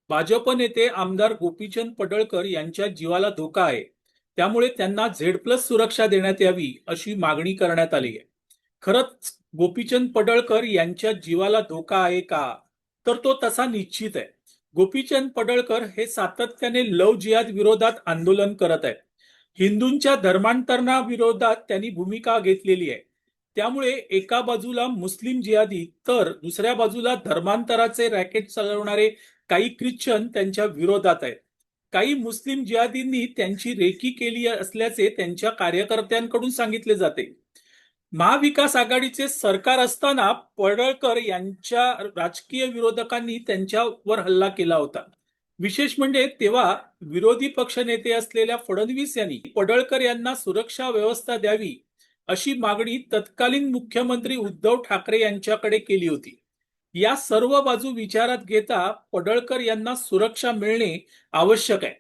भाजप नेते आमदार गोपीचंद पडळकर यांच्या जीवाला धोका आहे, त्यामुळे त्यांना झेड प्लस सुरक्षा देण्यात यावी अशी मागणी करण्यात आली आहे. खरंच गोपीचंद पडळकर यांच्या जीवाला धोका आहे का? तर तो तसा निश्चित आहे. गोपीचंद पडळकर हे सातत्याने लव जिहाद विरोधात आंदोलन करत आहेत. हिंदूंच्या धर्मांतरणाविरोधात त्यांनी भूमिका घेतलेली आहे. त्यामुळे एका बाजूला मुस्लिम जिहादी तर दुसऱ्या बाजूला धर्मांतराचे रॅकेट चालवणारे काही ख्रिश्चन त्यांच्या विरोधात आहेत. काही मुस्लिम जिहादींनी त्यांची रेकी केली असल्याचे त्यांच्या कार्यकर्त्यांकडून सांगितले जाते. महाविकास आघाडीचे सरकार असताना पडळकर यांच्या राजकीय विरोधकांनी त्यांच्यावर हल्ला केला होता. विशेष म्हणजे तेव्हा विरोधी पक्षनेते असलेल्या फडणवीस यांनी पडळकर यांना सुरक्षा व्यवस्था द्यावी अशी मागणी तत्कालीन मुख्यमंत्री उद्धव ठाकरे यांच्याकडे केली होती. या सर्व बाजू विचारात घेता पडळकर यांना सुरक्षा मिळणे आवश्यक आहे.